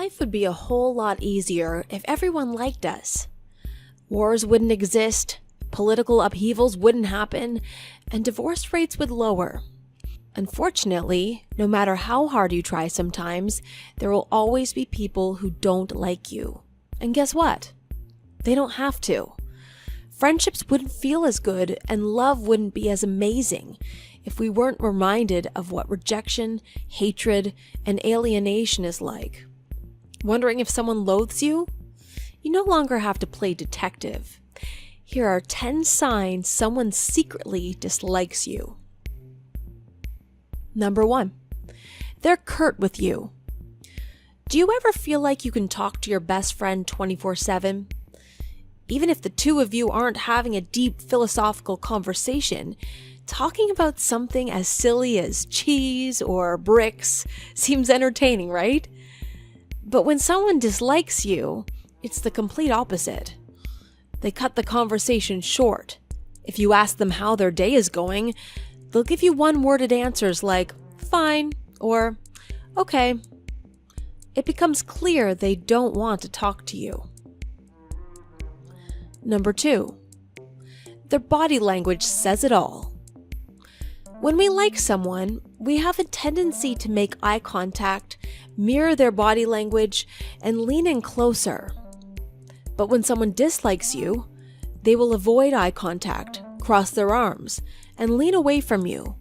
Life would be a whole lot easier if everyone liked us. Wars wouldn't exist, political upheavals wouldn't happen, and divorce rates would lower. Unfortunately, no matter how hard you try sometimes, there will always be people who don't like you. And guess what? They don't have to. Friendships wouldn't feel as good and love wouldn't be as amazing if we weren't reminded of what rejection, hatred, and alienation is like. Wondering if someone loathes you? You no longer have to play detective. Here are 10 signs someone secretly dislikes you. Number 1, they're curt with you. Do you ever feel like you can talk to your best friend 24/7? Even if the two of you aren't having a deep philosophical conversation, talking about something as silly as cheese or bricks seems entertaining, right? But when someone dislikes you, it's the complete opposite. They cut the conversation short. If you ask them how their day is going, they'll give you one-worded answers like, fine, or okay. It becomes clear they don't want to talk to you. Number 2, their body language says it all. When we like someone, we have a tendency to make eye contact, mirror their body language, and lean in closer. But when someone dislikes you, they will avoid eye contact, cross their arms, and lean away from you.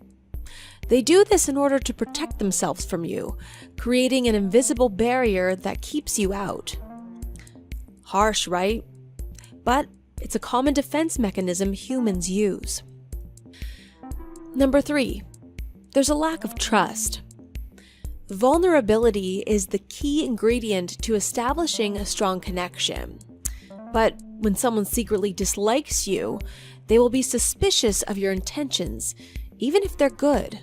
They do this in order to protect themselves from you, creating an invisible barrier that keeps you out. Harsh, right? But it's a common defense mechanism humans use. Number 3, there's a lack of trust. Vulnerability is the key ingredient to establishing a strong connection. But when someone secretly dislikes you, they will be suspicious of your intentions, even if they're good.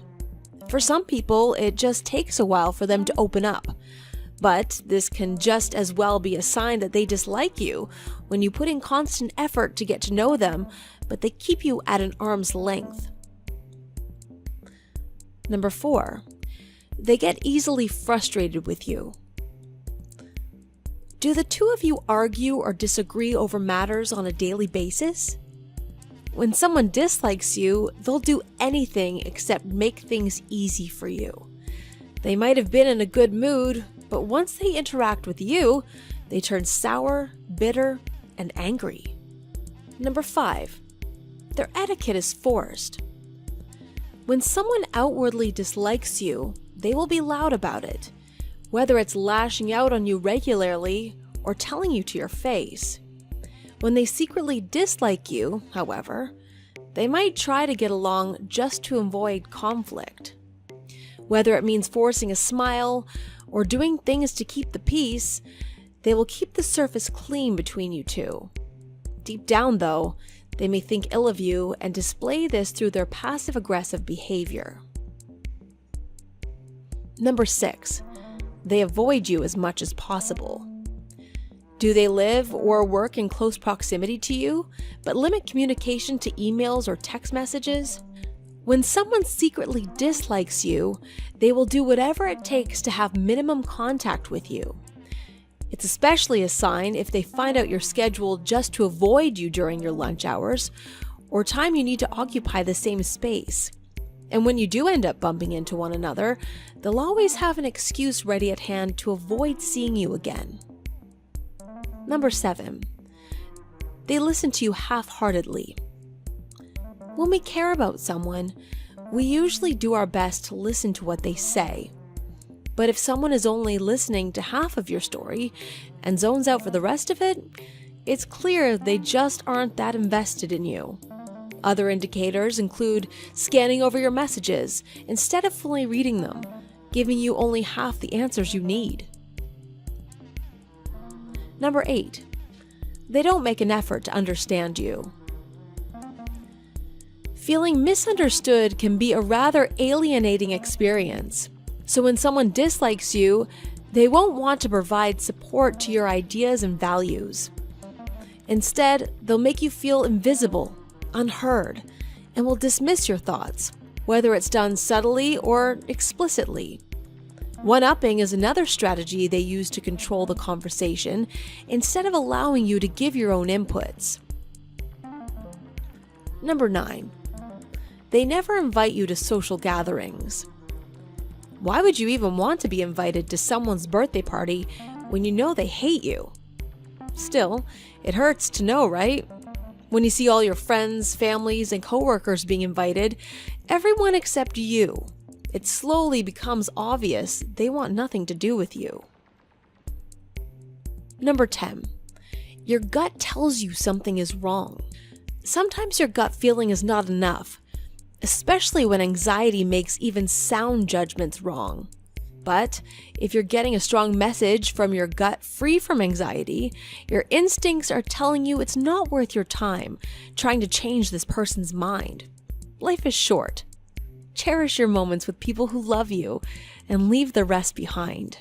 For some people, it just takes a while for them to open up. But this can just as well be a sign that they dislike you when you put in constant effort to get to know them, but they keep you at an arm's length. Number 4, they get easily frustrated with you. Do the two of you argue or disagree over matters on a daily basis? When someone dislikes you, they'll do anything except make things easy for you. They might have been in a good mood, but once they interact with you, they turn sour, bitter, and angry. Number 5, their etiquette is forced. When someone outwardly dislikes you, they will be loud about it, whether it's lashing out on you regularly or telling you to your face. When they secretly dislike you, however, they might try to get along just to avoid conflict. Whether it means forcing a smile or doing things to keep the peace, they will keep the surface clean between you two. Deep down, though, they may think ill of you and display this through their passive-aggressive behavior. Number 6, they avoid you as much as possible. Do they live or work in close proximity to you, but limit communication to emails or text messages? When someone secretly dislikes you, they will do whatever it takes to have minimum contact with you. It's especially a sign if they find out your schedule just to avoid you during your lunch hours or time you need to occupy the same space. And when you do end up bumping into one another, they'll always have an excuse ready at hand to avoid seeing you again. Number 7, they listen to you half-heartedly. When we care about someone, we usually do our best to listen to what they say. But if someone is only listening to half of your story and zones out for the rest of it, it's clear they just aren't that invested in you. Other indicators include scanning over your messages instead of fully reading them, giving you only half the answers you need. Number 8, they don't make an effort to understand you. Feeling misunderstood can be a rather alienating experience. So when someone dislikes you, they won't want to provide support to your ideas and values. Instead, they'll make you feel invisible, unheard, and will dismiss your thoughts, whether it's done subtly or explicitly. One-upping is another strategy they use to control the conversation instead of allowing you to give your own inputs. Number 9. They never invite you to social gatherings. Why would you even want to be invited to someone's birthday party when you know they hate you? Still, it hurts to know, right? When you see all your friends, families, and coworkers being invited, everyone except you, it slowly becomes obvious they want nothing to do with you. Number 10. Your gut tells you something is wrong. Sometimes your gut feeling is not enough, especially when anxiety makes even sound judgments wrong. But if you're getting a strong message from your gut free from anxiety, your instincts are telling you it's not worth your time trying to change this person's mind. Life is short. Cherish your moments with people who love you and leave the rest behind.